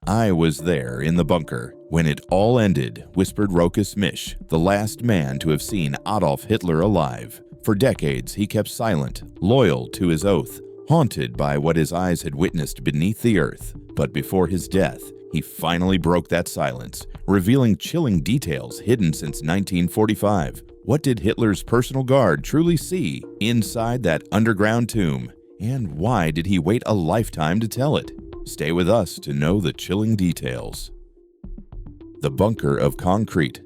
"I was there in the bunker when it all ended," whispered Rochus Misch, the last man to have seen Adolf Hitler alive. For decades, he kept silent, loyal to his oath, haunted by what his eyes had witnessed beneath the earth. But before his death, he finally broke that silence, revealing chilling details hidden since 1945. What did Hitler's personal guard truly see inside that underground tomb? And why did he wait a lifetime to tell it? Stay with us to know the chilling details. The Bunker of Concrete.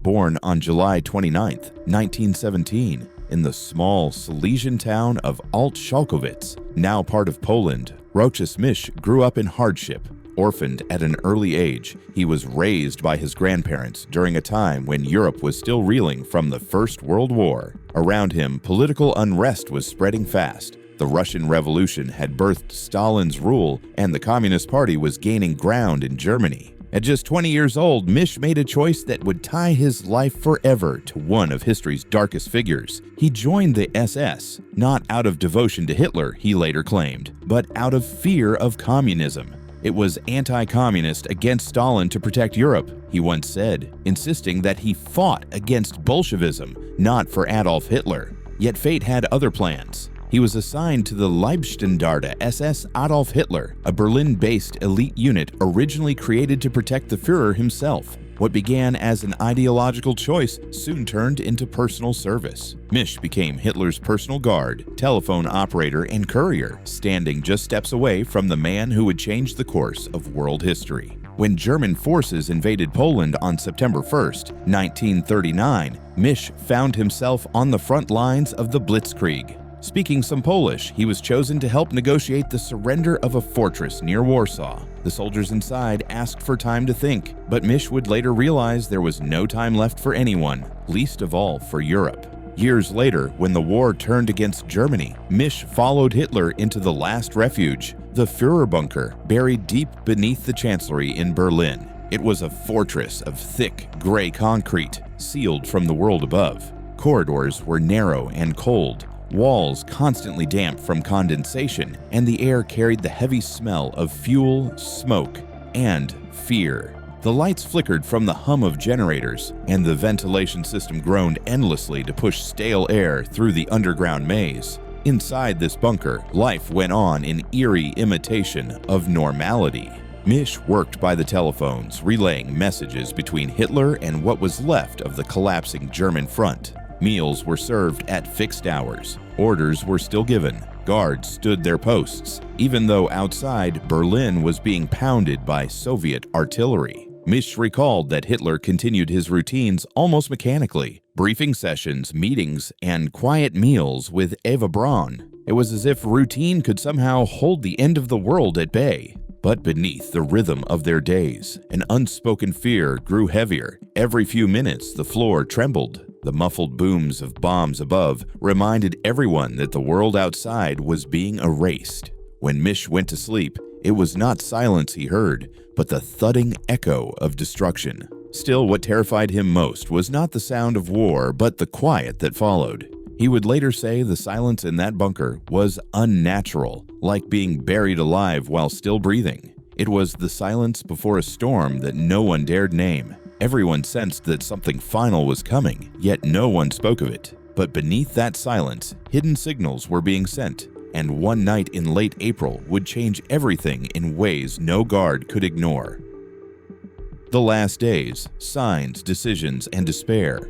Born on July 29, 1917, in the small Silesian town of Alt-Schalkowitz, now part of Poland, Rochus Misch grew up in hardship. Orphaned at an early age, he was raised by his grandparents during a time when Europe was still reeling from the First World War. Around him, political unrest was spreading fast. The Russian Revolution had birthed Stalin's rule, and the Communist Party was gaining ground in Germany. At just 20 years old, Misch made a choice that would tie his life forever to one of history's darkest figures. He joined the SS, not out of devotion to Hitler, he later claimed, but out of fear of communism. It was anti-communist against Stalin to protect Europe, he once said, insisting that he fought against Bolshevism, not for Adolf Hitler. Yet fate had other plans. He was assigned to the Leibstandarte SS Adolf Hitler, a Berlin-based elite unit originally created to protect the Führer himself. What began as an ideological choice soon turned into personal service. Misch became Hitler's personal guard, telephone operator, and courier, standing just steps away from the man who would change the course of world history. When German forces invaded Poland on September 1, 1939, Misch found himself on the front lines of the Blitzkrieg. Speaking some Polish, he was chosen to help negotiate the surrender of a fortress near Warsaw. The soldiers inside asked for time to think, but Misch would later realize there was no time left for anyone, least of all for Europe. Years later, when the war turned against Germany, Misch followed Hitler into the last refuge, the Führer bunker, buried deep beneath the Chancellery in Berlin. It was a fortress of thick, gray concrete, sealed from the world above. Corridors were narrow and cold, walls constantly damp from condensation, and the air carried the heavy smell of fuel, smoke, and fear. The lights flickered from the hum of generators, and the ventilation system groaned endlessly to push stale air through the underground maze. Inside this bunker, life went on in eerie imitation of normality. Misch worked by the telephones, relaying messages between Hitler and what was left of the collapsing German front. Meals were served at fixed hours. Orders were still given. Guards stood their posts, even though outside Berlin was being pounded by Soviet artillery. Misch recalled that Hitler continued his routines almost mechanically, briefing sessions, meetings, and quiet meals with Eva Braun. It was as if routine could somehow hold the end of the world at bay. But beneath the rhythm of their days, an unspoken fear grew heavier. Every few minutes, the floor trembled. The muffled booms of bombs above reminded everyone that the world outside was being erased. When Misch went to sleep, it was not silence he heard, but the thudding echo of destruction. Still, what terrified him most was not the sound of war, but the quiet that followed. He would later say the silence in that bunker was unnatural, like being buried alive while still breathing. It was the silence before a storm that no one dared name. Everyone sensed that something final was coming, yet no one spoke of it. But beneath that silence, hidden signals were being sent, and one night in late April would change everything in ways no guard could ignore. The last days, signs, decisions, and despair.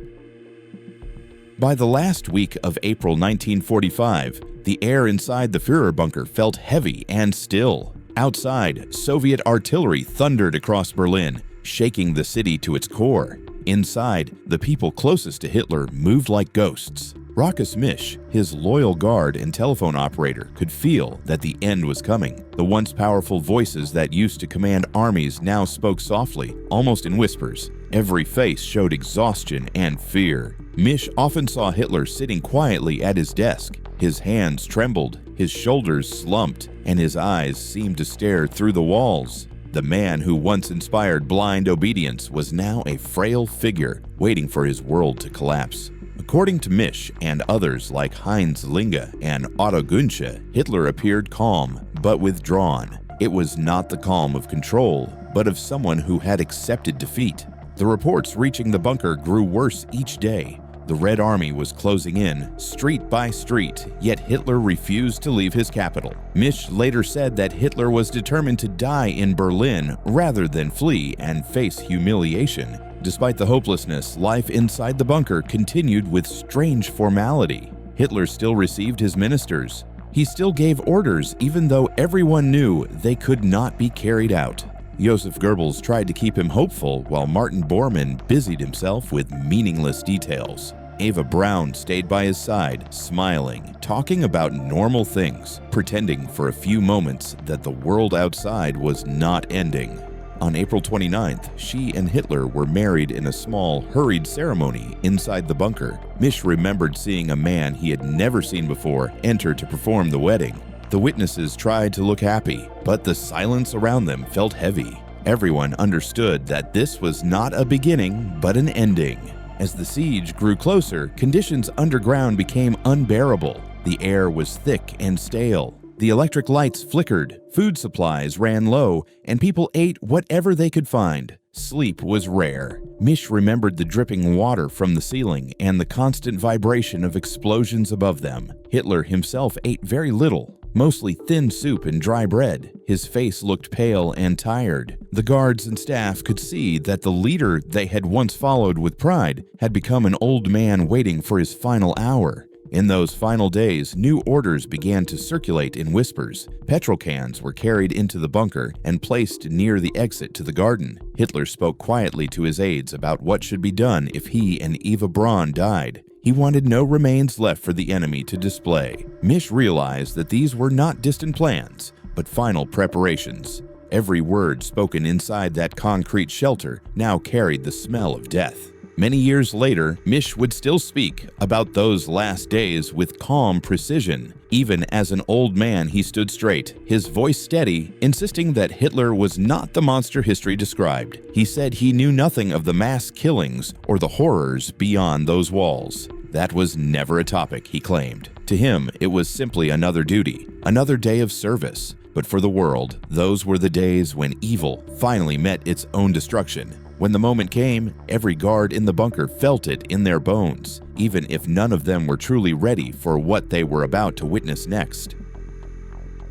By the last week of April 1945, the air inside the Führer bunker felt heavy and still. Outside, Soviet artillery thundered across Berlin, shaking the city to its core. Inside, the people closest to Hitler moved like ghosts. Rochus Misch, his loyal guard and telephone operator, could feel that the end was coming. The once powerful voices that used to command armies now spoke softly, almost in whispers. Every face showed exhaustion and fear. Misch often saw Hitler sitting quietly at his desk. His hands trembled, his shoulders slumped, and his eyes seemed to stare through the walls. The man who once inspired blind obedience was now a frail figure waiting for his world to collapse. According to Misch and others like Heinz Linge and Otto Günsche, Hitler appeared calm but withdrawn. It was not the calm of control, but of someone who had accepted defeat. The reports reaching the bunker grew worse each day. The Red Army was closing in, street by street, yet Hitler refused to leave his capital. Misch later said that Hitler was determined to die in Berlin rather than flee and face humiliation. Despite the hopelessness, life inside the bunker continued with strange formality. Hitler still received his ministers. He still gave orders even though everyone knew they could not be carried out. Joseph Goebbels tried to keep him hopeful while Martin Bormann busied himself with meaningless details. Eva Braun stayed by his side, smiling, talking about normal things, pretending for a few moments that the world outside was not ending. On April 29th, she and Hitler were married in a small, hurried ceremony inside the bunker. Misch remembered seeing a man he had never seen before enter to perform the wedding. The witnesses tried to look happy, but the silence around them felt heavy. Everyone understood that this was not a beginning, but an ending. As the siege grew closer, conditions underground became unbearable. The air was thick and stale. The electric lights flickered, food supplies ran low, and people ate whatever they could find. Sleep was rare. Misch remembered the dripping water from the ceiling and the constant vibration of explosions above them. Hitler himself ate very little, mostly thin soup and dry bread. His face looked pale and tired. The guards and staff could see that the leader they had once followed with pride had become an old man waiting for his final hour. In those final days, new orders began to circulate in whispers. Petrol cans were carried into the bunker and placed near the exit to the garden. Hitler spoke quietly to his aides about what should be done if he and Eva Braun died. He wanted no remains left for the enemy to display. Misch realized that these were not distant plans, but final preparations. Every word spoken inside that concrete shelter now carried the smell of death. Many years later, Misch would still speak about those last days with calm precision. Even as an old man, he stood straight, his voice steady, insisting that Hitler was not the monster history described. He said he knew nothing of the mass killings or the horrors beyond those walls. That was never a topic, he claimed. To him, it was simply another duty, another day of service. But for the world, those were the days when evil finally met its own destruction. When the moment came, every guard in the bunker felt it in their bones, even if none of them were truly ready for what they were about to witness next.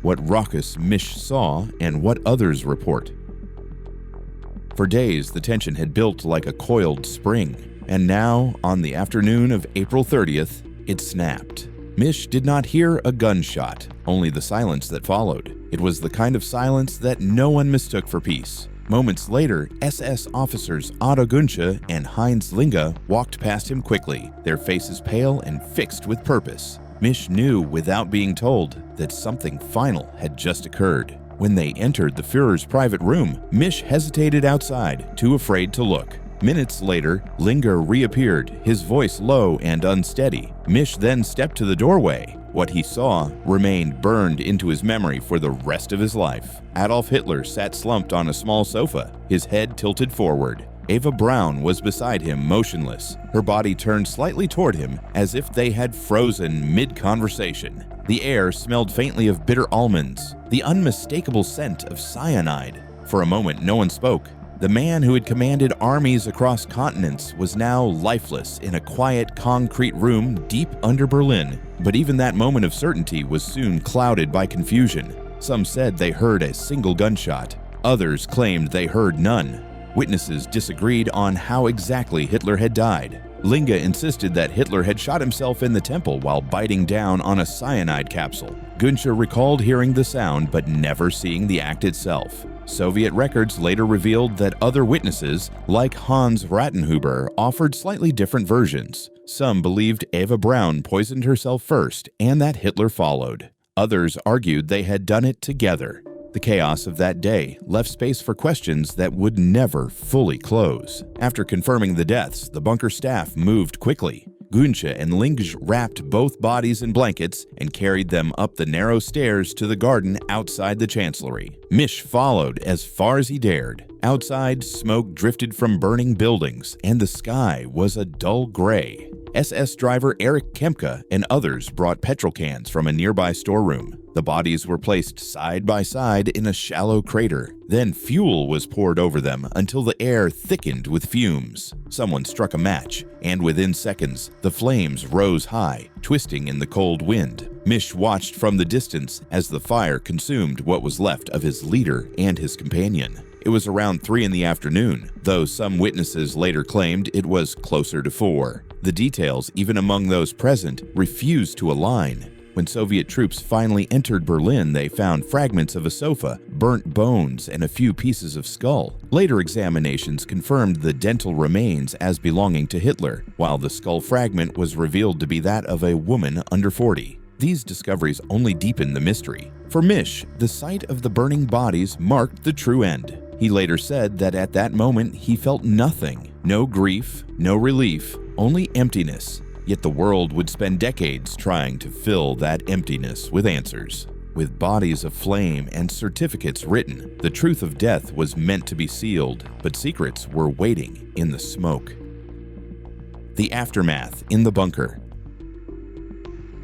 What Rochus Misch saw and what others report. For days, the tension had built like a coiled spring, and now, on the afternoon of April 30th, it snapped. Misch did not hear a gunshot, only the silence that followed. It was the kind of silence that no one mistook for peace. Moments later, SS officers Otto Gunsche and Heinz Linge walked past him quickly, their faces pale and fixed with purpose. Misch knew without being told that something final had just occurred. When they entered the Führer's private room, Misch hesitated outside, too afraid to look. Minutes later, Linge reappeared, his voice low and unsteady. Misch then stepped to the doorway. What he saw remained burned into his memory for the rest of his life. Adolf Hitler sat slumped on a small sofa, his head tilted forward. Eva Braun was beside him, motionless, her body turned slightly toward him as if they had frozen mid-conversation. The air smelled faintly of bitter almonds, the unmistakable scent of cyanide. For a moment, no one spoke. The man who had commanded armies across continents was now lifeless in a quiet concrete room deep under Berlin. But even that moment of certainty was soon clouded by confusion. Some said they heard a single gunshot. Others claimed they heard none. Witnesses disagreed on how exactly Hitler had died. Linge insisted that Hitler had shot himself in the temple while biting down on a cyanide capsule. Gunsche recalled hearing the sound but never seeing the act itself. Soviet records later revealed that other witnesses, like Hans Rattenhuber, offered slightly different versions. Some believed Eva Braun poisoned herself first and that Hitler followed. Others argued they had done it together. The chaos of that day left space for questions that would never fully close. After confirming the deaths, the bunker staff moved quickly. Gunsche and Linge wrapped both bodies in blankets and carried them up the narrow stairs to the garden outside the chancellery. Misch followed as far as he dared. Outside, smoke drifted from burning buildings, and the sky was a dull gray. SS driver Erich Kempka and others brought petrol cans from a nearby storeroom. The bodies were placed side by side in a shallow crater. Then fuel was poured over them until the air thickened with fumes. Someone struck a match, and within seconds, the flames rose high, twisting in the cold wind. Misch watched from the distance as the fire consumed what was left of his leader and his companion. It was around 3 in the afternoon, though some witnesses later claimed it was closer to 4. The details, even among those present, refused to align. When Soviet troops finally entered Berlin, they found fragments of a sofa, burnt bones, and a few pieces of skull. Later examinations confirmed the dental remains as belonging to Hitler, while the skull fragment was revealed to be that of a woman under 40. These discoveries only deepened the mystery. For Misch, the sight of the burning bodies marked the true end. He later said that at that moment he felt nothing, no grief, no relief, only emptiness. Yet the world would spend decades trying to fill that emptiness with answers. With bodies aflame and certificates written, the truth of death was meant to be sealed, but secrets were waiting in the smoke. The aftermath in the bunker.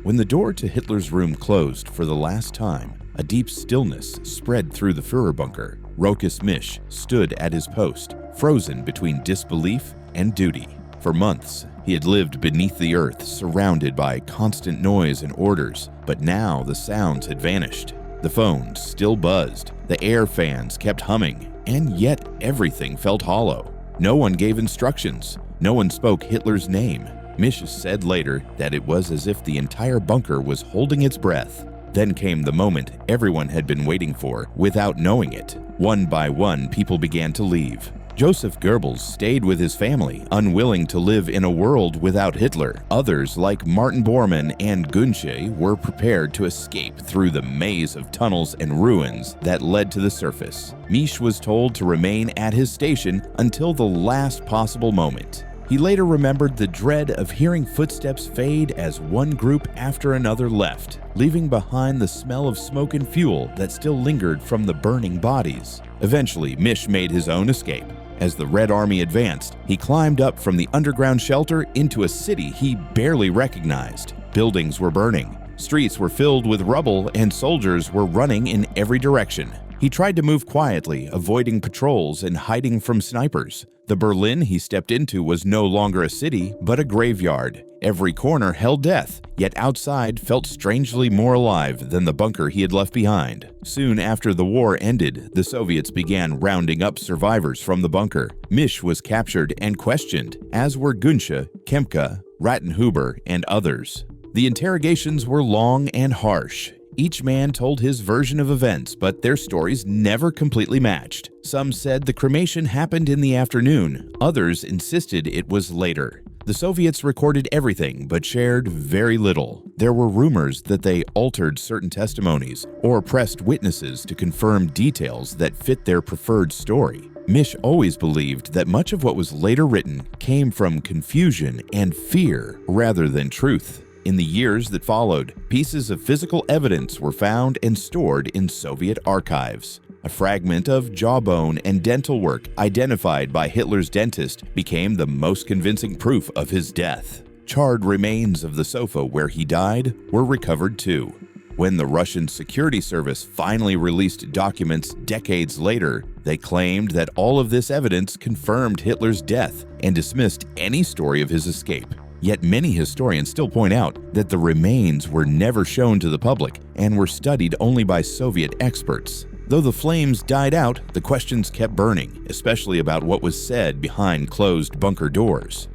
When the door to Hitler's room closed for the last time, a deep stillness spread through the Führer bunker. Rochus Misch stood at his post, frozen between disbelief and duty. For months, he had lived beneath the earth, surrounded by constant noise and orders, but now the sounds had vanished. The phones still buzzed, the air fans kept humming, and yet everything felt hollow. No one gave instructions, no one spoke Hitler's name. Misch said later that it was as if the entire bunker was holding its breath. Then came the moment everyone had been waiting for, without knowing it. One by one, people began to leave. Joseph Goebbels stayed with his family, unwilling to live in a world without Hitler. Others, like Martin Bormann and Gunsche, were prepared to escape through the maze of tunnels and ruins that led to the surface. Misch was told to remain at his station until the last possible moment. He later remembered the dread of hearing footsteps fade as one group after another left, leaving behind the smell of smoke and fuel that still lingered from the burning bodies. Eventually, Misch made his own escape. As the Red Army advanced, he climbed up from the underground shelter into a city he barely recognized. Buildings were burning, streets were filled with rubble, and soldiers were running in every direction. He tried to move quietly, avoiding patrols and hiding from snipers. The Berlin he stepped into was no longer a city, but a graveyard. Every corner held death, yet outside felt strangely more alive than the bunker he had left behind. Soon after the war ended, the Soviets began rounding up survivors from the bunker. Misch was captured and questioned, as were Gunsche, Kempka, Rattenhuber, and others. The interrogations were long and harsh. Each man told his version of events, but their stories never completely matched. Some said the cremation happened in the afternoon, others insisted it was later. The Soviets recorded everything but shared very little. There were rumors that they altered certain testimonies or pressed witnesses to confirm details that fit their preferred story. Misch always believed that much of what was later written came from confusion and fear rather than truth. In the years that followed, pieces of physical evidence were found and stored in Soviet archives. A fragment of jawbone and dental work identified by Hitler's dentist became the most convincing proof of his death. Charred remains of the sofa where he died were recovered too. When the Russian security service finally released documents decades later, they claimed that all of this evidence confirmed Hitler's death and dismissed any story of his escape. Yet many historians still point out that the remains were never shown to the public and were studied only by Soviet experts. Though the flames died out, the questions kept burning, especially about what was said behind closed bunker doors.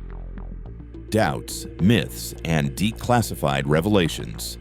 Doubts, myths, and declassified revelations.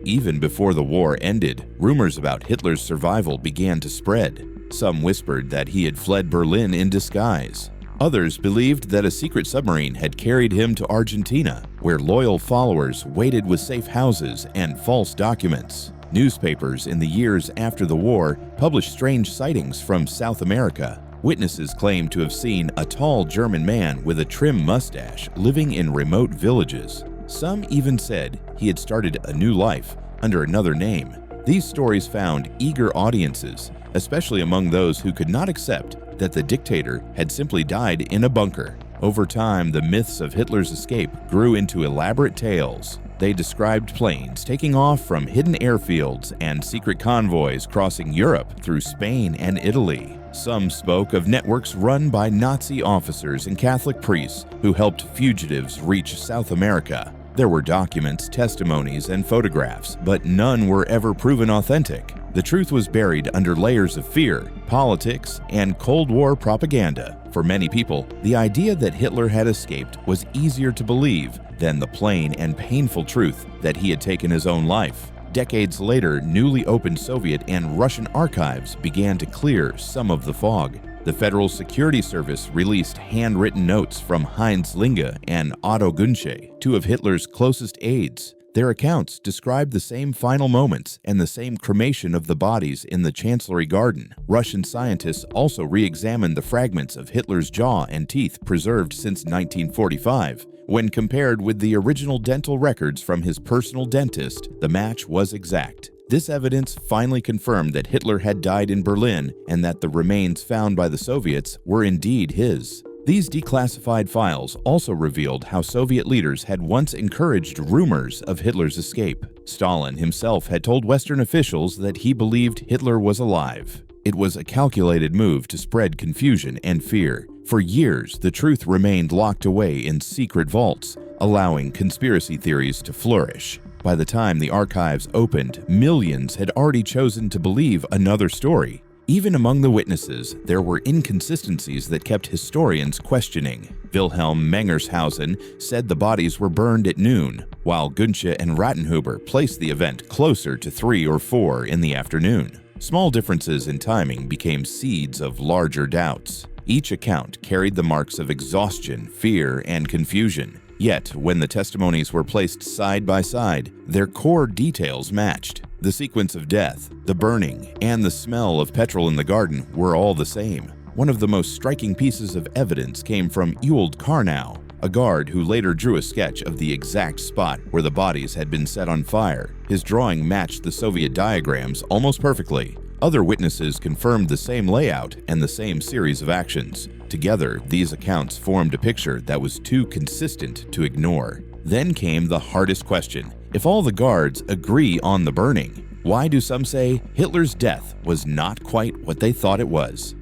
Even before the war ended, rumors about Hitler's survival began to spread. Some whispered that he had fled Berlin in disguise. Others believed that a secret submarine had carried him to Argentina, where loyal followers waited with safe houses and false documents. Newspapers in the years after the war published strange sightings from South America. Witnesses claimed to have seen a tall German man with a trim mustache living in remote villages. Some even said he had started a new life under another name. These stories found eager audiences, especially among those who could not accept that the dictator had simply died in a bunker. Over time, the myths of Hitler's escape grew into elaborate tales. They described planes taking off from hidden airfields and secret convoys crossing Europe through Spain and Italy. Some spoke of networks run by Nazi officers and Catholic priests who helped fugitives reach South America. There were documents, testimonies, and photographs, but none were ever proven authentic. The truth was buried under layers of fear, politics, and Cold War propaganda. For many people, the idea that Hitler had escaped was easier to believe than the plain and painful truth that he had taken his own life. Decades later, newly opened Soviet and Russian archives began to clear some of the fog. The Federal Security Service released handwritten notes from Heinz Linge and Otto Gunsche, two of Hitler's closest aides. Their accounts described the same final moments and the same cremation of the bodies in the Chancellery Garden. Russian scientists also re-examined the fragments of Hitler's jaw and teeth preserved since 1945. When compared with the original dental records from his personal dentist, the match was exact. This evidence finally confirmed that Hitler had died in Berlin and that the remains found by the Soviets were indeed his. These declassified files also revealed how Soviet leaders had once encouraged rumors of Hitler's escape. Stalin himself had told Western officials that he believed Hitler was alive. It was a calculated move to spread confusion and fear. For years, the truth remained locked away in secret vaults, allowing conspiracy theories to flourish. By the time the archives opened, millions had already chosen to believe another story. Even among the witnesses, there were inconsistencies that kept historians questioning. Wilhelm Mengershausen said the bodies were burned at noon, while Gunsche and Rattenhuber placed the event closer to 3 or 4 in the afternoon. Small differences in timing became seeds of larger doubts. Each account carried the marks of exhaustion, fear, and confusion. Yet, when the testimonies were placed side by side, their core details matched. The sequence of death, the burning, and the smell of petrol in the garden were all the same. One of the most striking pieces of evidence came from Ewald Karnow, a guard who later drew a sketch of the exact spot where the bodies had been set on fire. His drawing matched the Soviet diagrams almost perfectly. Other witnesses confirmed the same layout and the same series of actions. Together, these accounts formed a picture that was too consistent to ignore. Then came the hardest question. If all the guards agree on the burning, why do some say Hitler's death was not quite what they thought it was?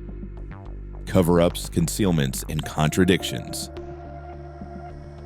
Cover-ups, concealments, and contradictions.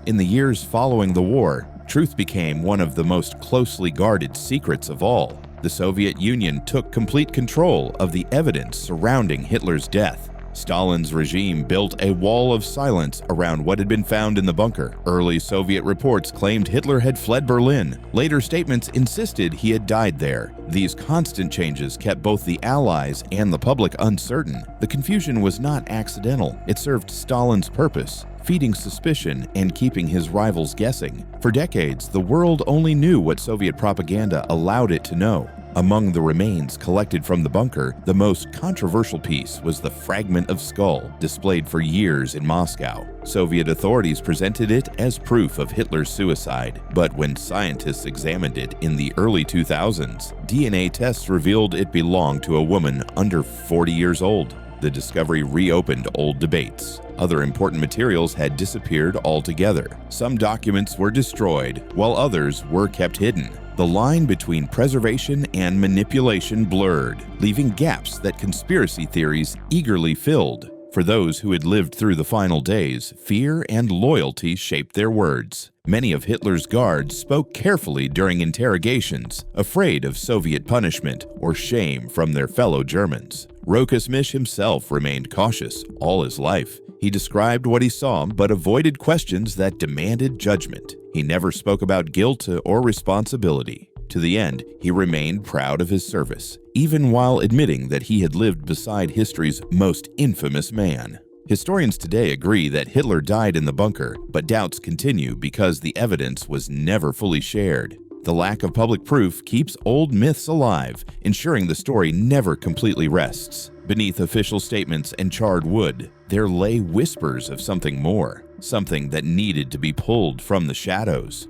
In the years following the war, truth became one of the most closely guarded secrets of all. The Soviet Union took complete control of the evidence surrounding Hitler's death. Stalin's regime built a wall of silence around what had been found in the bunker. Early Soviet reports claimed Hitler had fled Berlin. Later statements insisted he had died there. These constant changes kept both the Allies and the public uncertain. The confusion was not accidental. It served Stalin's purpose, feeding suspicion and keeping his rivals guessing. For decades, the world only knew what Soviet propaganda allowed it to know. Among the remains collected from the bunker, the most controversial piece was the fragment of skull displayed for years in Moscow. Soviet authorities presented it as proof of Hitler's suicide, but when scientists examined it in the early 2000s, DNA tests revealed it belonged to a woman under 40 years old. The discovery reopened old debates. Other important materials had disappeared altogether. Some documents were destroyed, while others were kept hidden. The line between preservation and manipulation blurred, leaving gaps that conspiracy theories eagerly filled. For those who had lived through the final days, fear and loyalty shaped their words. Many of Hitler's guards spoke carefully during interrogations, afraid of Soviet punishment or shame from their fellow Germans. Rochus Misch himself remained cautious all his life. He described what he saw but avoided questions that demanded judgment. He never spoke about guilt or responsibility. To the end, he remained proud of his service, even while admitting that he had lived beside history's most infamous man. Historians today agree that Hitler died in the bunker, but doubts continue because the evidence was never fully shared. The lack of public proof keeps old myths alive, ensuring the story never completely rests. Beneath official statements and charred wood, there lay whispers of something more, something that needed to be pulled from the shadows.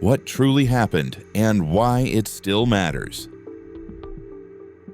What truly happened and why it still matters.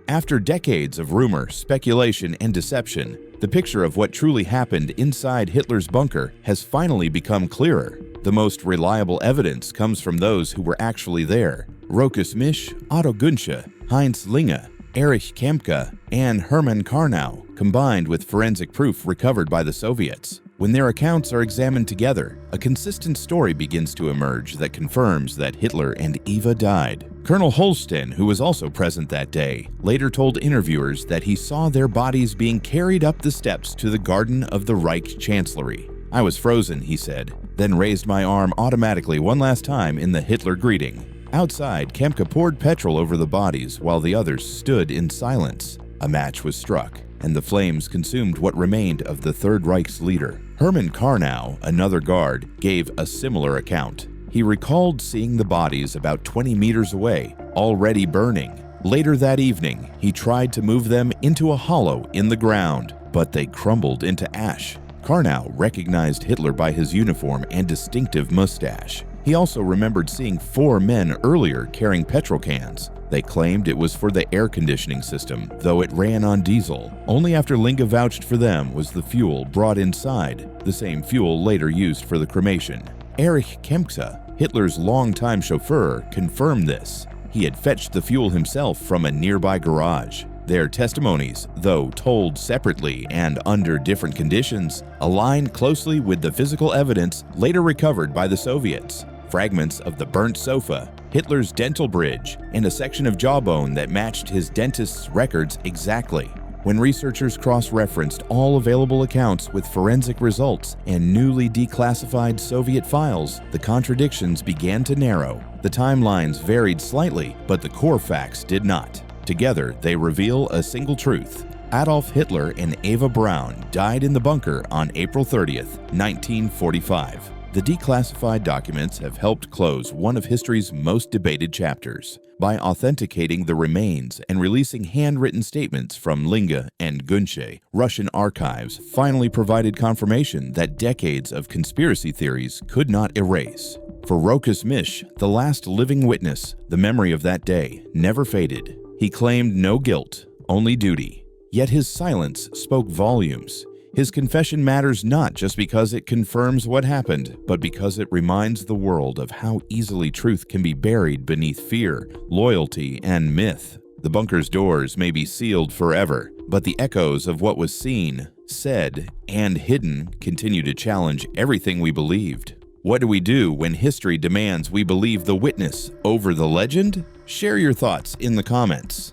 After decades of rumor, speculation, and deception, The picture of what truly happened inside Hitler's bunker has finally become clearer. The most reliable evidence comes from those who were actually there: Rochus Misch, Otto Günsche, Heinz Linge, Erich Kempka, and Hermann Karnau, combined with forensic proof recovered by the Soviets. When their accounts are examined together, a consistent story begins to emerge that confirms that Hitler and Eva died. Colonel Holsten, who was also present that day, later told interviewers that he saw their bodies being carried up the steps to the garden of the Reich Chancellery. "I was frozen," he said, then raised my arm automatically one last time in the Hitler greeting. Outside, Kempka poured petrol over the bodies while the others stood in silence. A match was struck, and the flames consumed what remained of the Third Reich's leader. Hermann Karnau, another guard, gave a similar account. He recalled seeing the bodies about 20 meters away, already burning. Later that evening, he tried to move them into a hollow in the ground, but they crumbled into ash. Karnau recognized Hitler by his uniform and distinctive mustache. He also remembered seeing 4 men earlier carrying petrol cans. They claimed it was for the air conditioning system, though it ran on diesel. Only after Linge vouched for them was the fuel brought inside, the same fuel later used for the cremation. Erich Kempka, Hitler's longtime chauffeur, confirmed this. He had fetched the fuel himself from a nearby garage. Their testimonies, though told separately and under different conditions, align closely with the physical evidence later recovered by the Soviets. Fragments of the burnt sofa, Hitler's dental bridge, and a section of jawbone that matched his dentist's records exactly. When researchers cross-referenced all available accounts with forensic results and newly declassified Soviet files, the contradictions began to narrow. The timelines varied slightly, but the core facts did not. Together, they reveal a single truth. Adolf Hitler and Eva Braun died in the bunker on April 30th, 1945. The declassified documents have helped close one of history's most debated chapters. By authenticating the remains and releasing handwritten statements from Linge and Günsche, Russian archives finally provided confirmation that decades of conspiracy theories could not erase. For Rochus Misch, the last living witness, the memory of that day never faded. He claimed no guilt, only duty. Yet his silence spoke volumes. His confession matters not just because it confirms what happened, but because it reminds the world of how easily truth can be buried beneath fear, loyalty, and myth. The bunker's doors may be sealed forever, but the echoes of what was seen, said, and hidden continue to challenge everything we believed. What do we do when history demands we believe the witness over the legend? Share your thoughts in the comments.